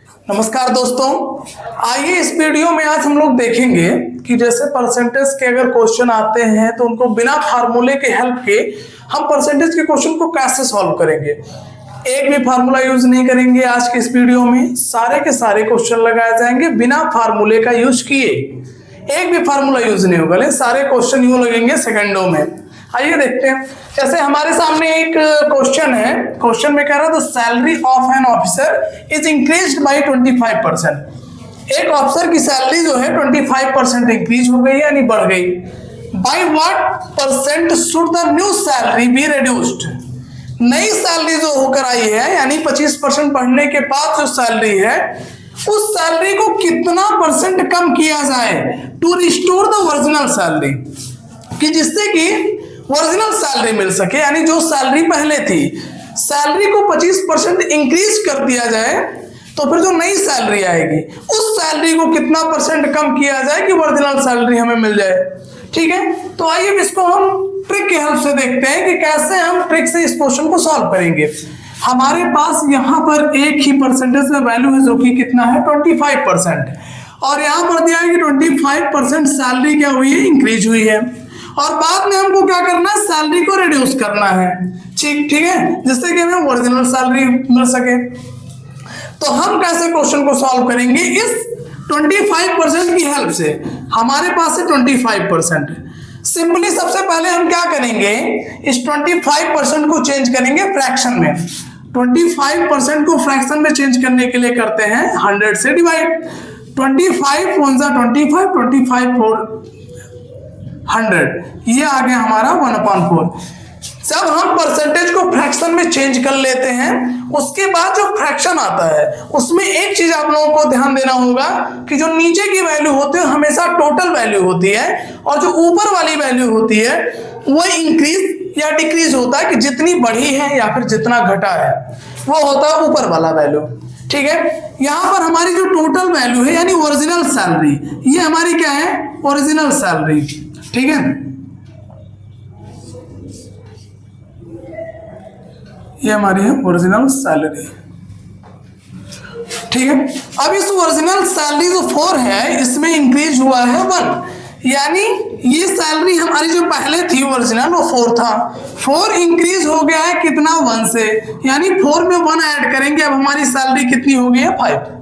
नमस्कार दोस्तों, आइए इस वीडियो में आज हम लोग देखेंगे कि जैसे परसेंटेज के अगर क्वेश्चन आते हैं तो उनको बिना फार्मूले के हेल्प के हम परसेंटेज के क्वेश्चन को कैसे सॉल्व करेंगे। एक भी फार्मूला यूज नहीं करेंगे आज के इस वीडियो में, सारे के सारे क्वेश्चन लगाए जाएंगे बिना फार्मूले का यूज किए। एक भी फार्मूला यूज नहीं होगा, सारे क्वेश्चन यूं लगेंगे सेकंडों में। आइए देखते हैं। जैसे हमारे सामने एक क्वेश्चन है, क्वेश्चन में कह रहा है the salary of an officer is increased by 25%। एक ऑफिसर की सैलरी जो है 25% इंक्रीज हो गई यानी बढ़ गई। By what percent should the new salary be reduced. नई सैलरी जो होकर आई है यानी 25% बढ़ने के बाद जो सैलरी है उस सैलरी को कितना परसेंट कम किया जाए to restore the original salary, कि जिससे कि ओरिजिनल सैलरी मिल सके, यानी जो सैलरी पहले थी सैलरी को 25% इंक्रीज कर दिया जाए तो फिर जो नई सैलरी आएगी उस सैलरी को कितना परसेंट कम किया जाए कि ओरिजिनल सैलरी हमें मिल जाए। ठीक है, तो आइए इसको हम ट्रिक की हेल्प से देखते हैं कि कैसे हम ट्रिक से इस क्वेश्चन को सॉल्व करेंगे। हमारे पास यहाँ पर एक ही परसेंटेज में वैल्यू है जो कि कितना है 25%, और यहाँ पर दिया है कि 25% सैलरी क्या हुई है, इंक्रीज हुई है, और बाद में हमको क्या करना है, सैलरी को रिड्यूस करना है। ठीक है, जिससे कि हमें ओरिजिनल सैलरी मिल सके। तो हम कैसे क्वेश्चन को सॉल्व करेंगे, इस 25% की हेल्प से। हमारे पास है 25%। सिंपली सबसे पहले हम क्या करेंगे, इस 25% को चेंज करेंगे फ्रैक्शन में। 25% को फ्रैक्शन में चेंज करने के लिए करते हैं 100 से डिवाइड। 25 25 25 4 100, ये आ गया हमारा 1/4। जब हम परसेंटेज को फ्रैक्शन में चेंज कर लेते हैं उसके बाद जो फ्रैक्शन आता है उसमें एक चीज आप लोगों को ध्यान देना होगा कि जो नीचे की वैल्यू होती है हमेशा टोटल वैल्यू होती है, और जो ऊपर वाली वैल्यू होती है वो इंक्रीज या डिक्रीज होता है, कि जितनी बढ़ी है या फिर जितना घटा है वो होता है ऊपर वाला वैल्यू। ठीक है, यहां पर हमारी जो टोटल वैल्यू है यानी ओरिजिनल सैलरी, ये हमारी क्या है, ओरिजिनल सैलरी। ठीक है, ये हमारी है ओरिजिनल सैलरी। ठीक है, अब इस ओरिजिनल सैलरी जो 4 है इसमें इंक्रीज हुआ है 1, यानी ये सैलरी हमारी जो पहले थी ओरिजिनल वो 4 था, 4 इंक्रीज हो गया है कितना, 1 से, यानी 4 में 1 ऐड करेंगे, अब हमारी सैलरी कितनी हो गई है 5।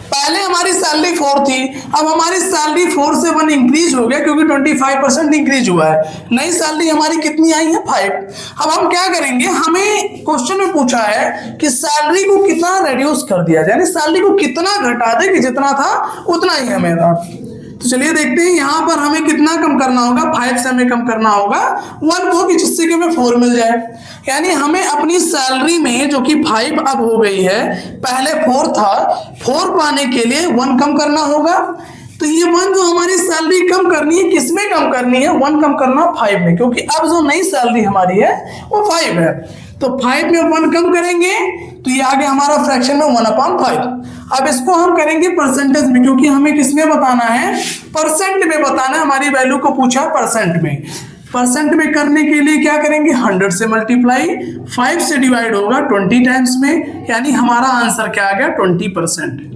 पहले हमारी सैलरी 4 थी, अब हमारी सैलरी 4 से 1 इंक्रीज हो गया क्योंकि 25% इंक्रीज हुआ है। नई सैलरी हमारी कितनी आई है 5। अब हम क्या करेंगे, हमें क्वेश्चन में पूछा है कि सैलरी को कितना रिड्यूस कर दिया जाए, यानी सैलरी को कितना घटा दे कि जितना था उतना ही हमें था। तो चलिए देखते हैं यहाँ पर हमें कितना कम करना होगा, 5 से हमें कम करना होगा 1 को, कि जिससे कि हमें 4 मिल जाए। यानी हमें अपनी सैलरी में जो कि 5 अब हो गई है, पहले 4 था, 4 पाने के लिए 1 कम करना होगा। तो ये 1 जो हमारी सैलरी कम करनी है, किसमें कम करनी है, 1 कम करना 5 में, क्योंकि अब जो नई सैलरी हमारी है वो 5 है। तो 5 में 1 कम करेंगे तो ये आ गया हमारा फ्रैक्शन में 1/5। अब इसको हम करेंगे परसेंटेज में, क्योंकि हमें किसमें बताना है, परसेंट में बताना है। हमारी वैल्यू को पूछा परसेंट में, परसेंट में करने के लिए क्या करेंगे, 100 से मल्टीप्लाई, 5 से डिवाइड होगा 20 टाइम्स में, यानी हमारा आंसर क्या आ गया 20%।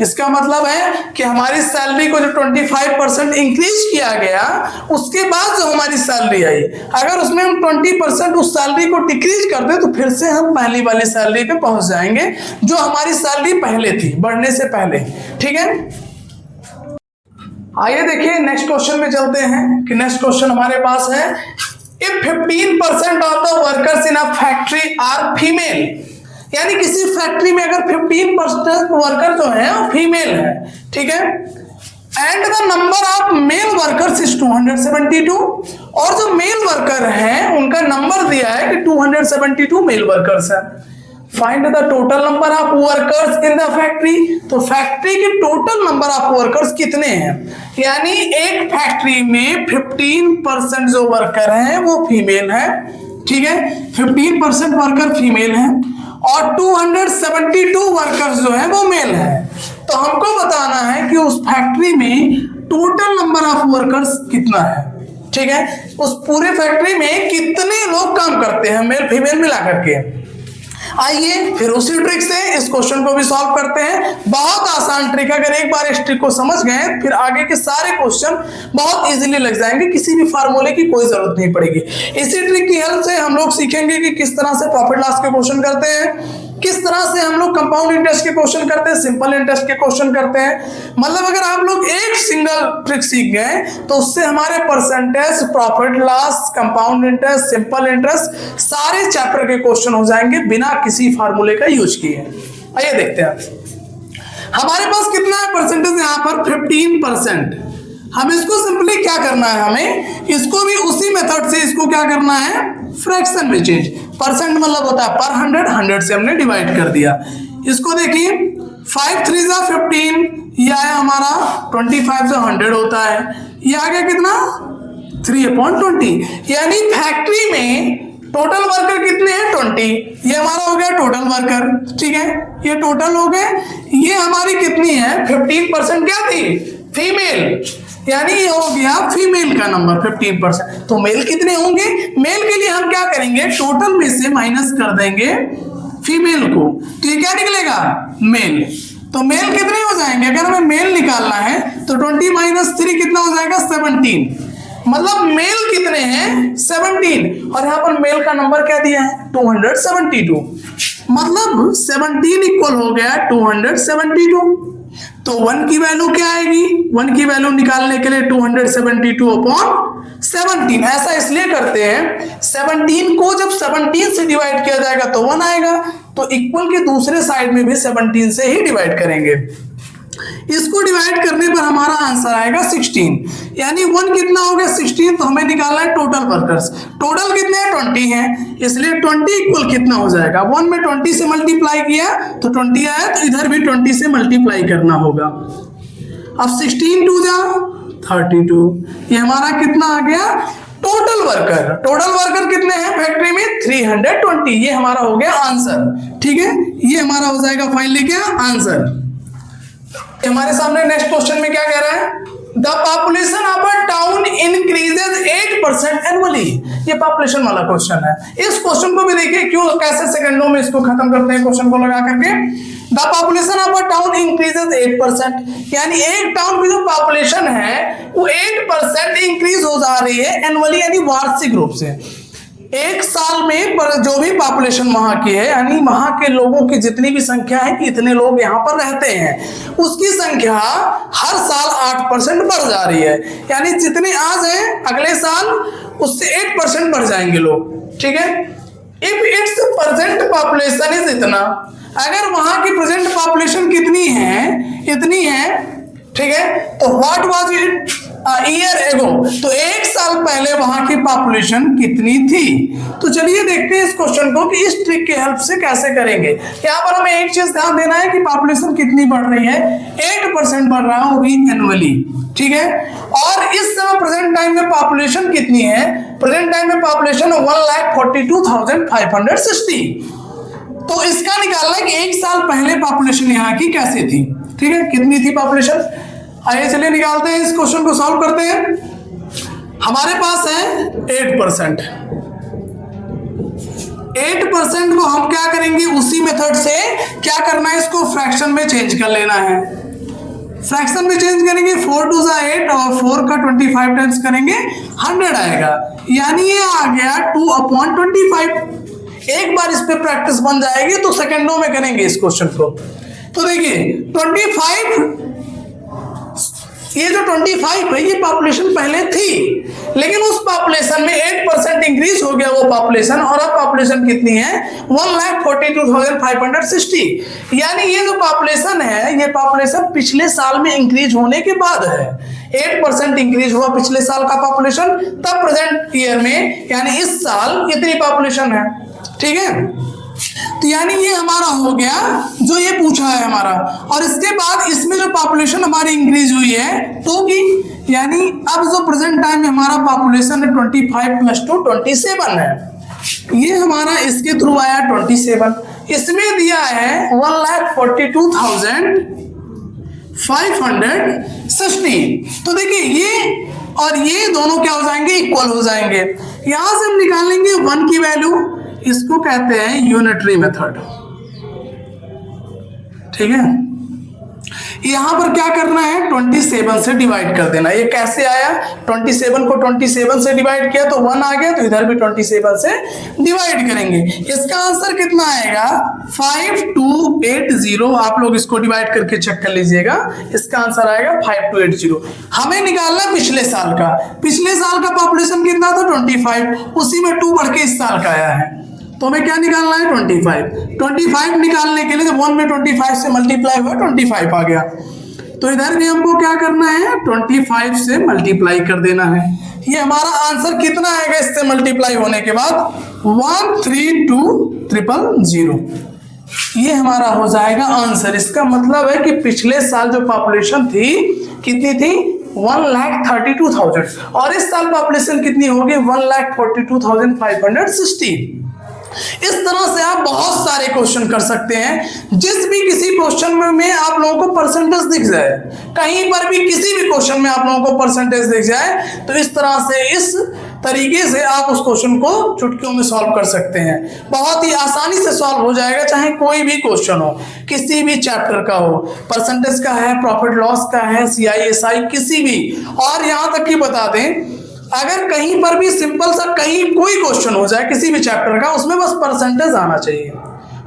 इसका मतलब है कि हमारी सैलरी को जो 25% इंक्रीज किया गया उसके बाद जो हमारी सैलरी आई, अगर उसमें हम 20% उस सैलरी को डिक्रीज कर दे तो फिर से हम पहली वाली सैलरी पे पहुंच जाएंगे जो हमारी सैलरी पहले थी, बढ़ने से पहले। ठीक है, आइए देखिए नेक्स्ट क्वेश्चन में चलते हैं कि नेक्स्ट क्वेश्चन हमारे पास है, if 15% of the workers in a factory are female, यानी किसी फैक्ट्री में अगर 15% वर्कर जो है वो फीमेल है। ठीक है, and the number of male workers is 272, और जो मेल वर्कर हैं उनका नंबर दिया है कि 272 मेल वर्कर्स है। Find the total number of workers in the factory, तो फैक्ट्री के टोटल नंबर ऑफ वर्कर्स कितने हैं, यानी एक फैक्ट्री में 15% जो वर्कर हैं वो फीमेल है। ठीक है, 15% वर्कर फीमेल है और 272 वर्कर्स जो है वो मेल है। तो हमको बताना है कि उस फैक्ट्री में टोटल नंबर ऑफ वर्कर्स कितना है। ठीक है, उस पूरे फैक्ट्री में कितने लोग काम करते हैं, मेल फीमेल मिला करके। आइए फिर उसी ट्रिक से इस क्वेश्चन को भी सॉल्व करते हैं। बहुत आसान ट्रिक, अगर एक बार इस ट्रिक को समझ गए फिर आगे के सारे क्वेश्चन बहुत इजीली लग जाएंगे, किसी भी फार्मूले की कोई जरूरत नहीं पड़ेगी। इसी ट्रिक की हेल्प से हम लोग सीखेंगे कि किस तरह से प्रॉफिट लॉस के क्वेश्चन करते हैं, किस तरह से हम लोग कंपाउंड इंटरेस्ट के क्वेश्चन करते हैं, सिंपल इंटरेस्ट के क्वेश्चन करते हैं। मतलब अगर आप लोग एक सिंगल ट्रिक सीख गए तो उससे हमारे percentage, profit loss, compound interest, simple interest सारे चैप्टर के क्वेश्चन हो जाएंगे बिना किसी फार्मूले का यूज किए। आइए देखते हैं हमारे पास कितना है परसेंटेज, यहाँ पर 15%। हम इसको सिंपली क्या करना है, हमें इसको भी उसी मेथड से इसको क्या करना है, फ्रैक्शन में चेंज। परसेंट मतलब होता है पर 100, 100 से हमने डिवाइड कर दिया। इसको देखिए 5 3 जा 15, ये आया हमारा 25 जो 100 होता है, ये आ गया कितना 3/20। यानी फैक्ट्री में टोटल वर्कर कितने हैं 20, ये हमारा हो गया टोटल वर्कर। ठीक है, ये टोटल हो गए। ये हमारी कितनी है 15% क्या थी, फीमेल, यानी ये हो गया फीमेल का नंबर 15%। तो मेल कितने होंगे, मेल के लिए हम क्या करेंगे, टोटल में से माइनस कर देंगे फीमेल को, तो ये क्या निकलेगा मेल। तो मेल कितने हो जाएंगे, अगर हमें मेल निकालना है तो 20 - 3 कितना हो जाएगा 17। मतलब मेल कितने हैं 17, और यहाँ पर मेल का नंबर क्या दिया है 272। मतलब 17 इक्वल हो गया 272। तो 1 की वैल्यू क्या आएगी, 1 की वैल्यू निकालने के लिए 272/17। ऐसा इसलिए करते हैं, 17 को जब 17 से डिवाइड किया जाएगा तो 1 आएगा, तो इक्वल के दूसरे साइड में भी 17 से ही डिवाइड करेंगे। इसको डिवाइड करने पर हमारा आंसर आएगा 16। यानी 1 कितना हो गया 16, तो हमें निकालना है टोटल वर्कर्स। टोटल कितने हैं 20 हैं, इसलिए 20 इक्वल कितना हो जाएगा, 1 में 20 से मल्टीप्लाई किया तो 20 आया, तो इधर भी 20 से मल्टीप्लाई करना होगा। अब 16 2 जा 32, ये हमारा कितना आ गया टोटल वर्कर। टोटल वर्कर कितने हैं फैक्ट्री में 320, ये हमारा हो गया आंसर। ठीक है, ये हमारा हो जाएगा फाइनली क्या आंसर। हमारे सामने नेक्स्ट क्वेश्चन में क्या कह रहा है, the population of a town increases 8% annually. ये पॉपुलेशन वाला क्वेश्चन है। इस क्वेश्चन को भी देखिए क्यों, कैसे सेकंडों में इसको खत्म करते हैं क्वेश्चन को लगा करके। The population of a town increases 8%, यानी एक टाउन की जो पॉपुलेशन है वो 8% इंक्रीज हो जा रही है एनुअली, यानी वार्षिक रूप से। एक साल में पर जो भी पॉपुलेशन वहां की है, यानी वहां के लोगों की जितनी भी संख्या है कि इतने लोग यहाँ पर रहते हैं, उसकी संख्या हर साल 8% बढ़ जा रही है। यानी जितने आज हैं अगले साल उससे 8% बढ़ जाएंगे लोग। ठीक है, if it's present population is इतना, अगर वहां की प्रेजेंट पॉपुलेशन कितनी है, इतनी है, ठीक है, तो what was it year ago, तो एक साल पहले वहां की पॉपुलेशन कितनी थी। तो चलिए देखते हैं इस क्वेश्चन को कि इस ट्रिक की हेल्प से कैसे करेंगे। यहाँ पर हमें एक चीज ध्यान देना है कि पॉपुलेशन कितनी बढ़ रही है, 8% बढ़ रहा है, वो भी एनुअली। ठीक है, और इस समय प्रेजेंट टाइम में पॉपुलेशन कितनी है, प्रेजेंट टाइम में पॉपुलेशन 1,42,560। तो इसका निकालना है कि एक साल पहले पॉपुलेशन यहाँ की कैसे थी। ठीक है, कितनी थी पॉपुलेशन। आइए चलिए निकालते हैं, इस क्वेश्चन को सॉल्व करते हैं। हमारे पास है 8%। 8% को हम क्या करेंगे, उसी मेथड से क्या करना है, इसको फ्रैक्शन में चेंज कर लेना है। फ्रैक्शन में चेंज करेंगे, 4 2 जा 8 और 4 का 25 टाइम्स करेंगे 100 आएगा, यानी ये आ गया 2/25। एक बार इस पे प्रैक्टिस बन जाएगी तो सेकंडों में करेंगे इस क्वेश्चन को। तो देखिए 25, ये जो 25 है ये पॉपुलेशन पहले थी, लेकिन उस पॉपुलेशन में 8% इंक्रीज हो गया वो पॉपुलेशन, और अब पॉपुलेशन कितनी है 1,42,560। यानी ये जो पॉपुलेशन है, ये पॉपुलेशन पिछले साल में इंक्रीज होने के बाद है। 8% इंक्रीज हुआ पिछले साल का पॉपुलेशन, तब प्रेजेंट ईयर में यानी इस साल इतनी पॉपुलेशन है। ठीक है, तो यानी ये हमारा हो गया जो ये पूछा है हमारा, और इसके बाद इसमें जो पॉपुलेशन हमारी इंक्रीज हुई है तो की, यानी अब जो प्रेजेंट टाइम में हमारा पॉपुलेशन है 25 + 2 27 है, ये हमारा इसके थ्रू आया 27। इसमें दिया है 1,42,560। तो देखिए ये और ये दोनों क्या हो जाएंगे, इक्वल हो जाएंगे। यहां से हम निकालेंगे 1 की वैल्यू, इसको कहते हैं यूनिटरी मेथड। ठीक है, यहां पर क्या करना है, 27 से डिवाइड कर देना। ये कैसे आया, 27 को 27 से डिवाइड किया तो 1 आ गया, तो इधर भी 27 से डिवाइड करेंगे। इसका आंसर कितना आएगा, 5280। आप लोग इसको डिवाइड करके चेक कर लीजिएगा, इसका आंसर आएगा 5280। हमें निकालना पिछले साल का, पिछले साल का पॉपुलेशन कितना था 25, उसी में 2 बढ़ के इस साल का आया है, तो हमें क्या निकालना है 25 निकालने के लिए जब 1 में 25 से मल्टीप्लाई हुआ 25 आ गया, तो इधर भी हमको क्या करना है 25 से मल्टीप्लाई कर देना है। ये हमारा आंसर कितना आएगा इससे मल्टीप्लाई होने के बाद 132000, ये हमारा हो जाएगा आंसर। इसका मतलब है कि पिछले साल जो पॉपुलेशन थी कितनी थी 1,32,000 और इस साल पॉपुलेशन कितनी होगी 1,42,560। इस तरह से आप बहुत सारे क्वेश्चन कर सकते हैं। जिस भी किसी क्वेश्चन में आप लोगों को परसेंटेज दिख जाए, कहीं पर भी किसी भी क्वेश्चन में आप लोगों को परसेंटेज दिख जाए, तो इस तरह से इस तरीके से आप उस क्वेश्चन को चुटकियों में सॉल्व कर सकते हैं। बहुत ही आसानी से सॉल्व हो जाएगा, चाहे कोई भी क्वेश्चन हो, किसी भी चैप्टर का हो, परसेंटेज का है, प्रॉफिट लॉस का है, CISI किसी भी। और यहां तक कि बता दें, अगर कहीं पर भी सिंपल सा कहीं कोई क्वेश्चन हो जाए किसी भी चैप्टर का, उसमें बस परसेंटेज आना चाहिए।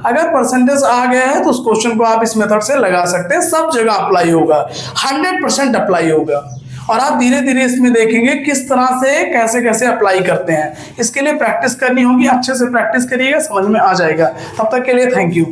अगर परसेंटेज आ गया है तो उस क्वेश्चन को आप इस मेथड से लगा सकते हैं, सब जगह अप्लाई होगा, 100% अप्लाई होगा। और आप धीरे धीरे इसमें देखेंगे किस तरह से कैसे कैसे अप्लाई करते हैं। इसके लिए प्रैक्टिस करनी होगी, अच्छे से प्रैक्टिस करिएगा, समझ में आ जाएगा। तब तक के लिए थैंक यू।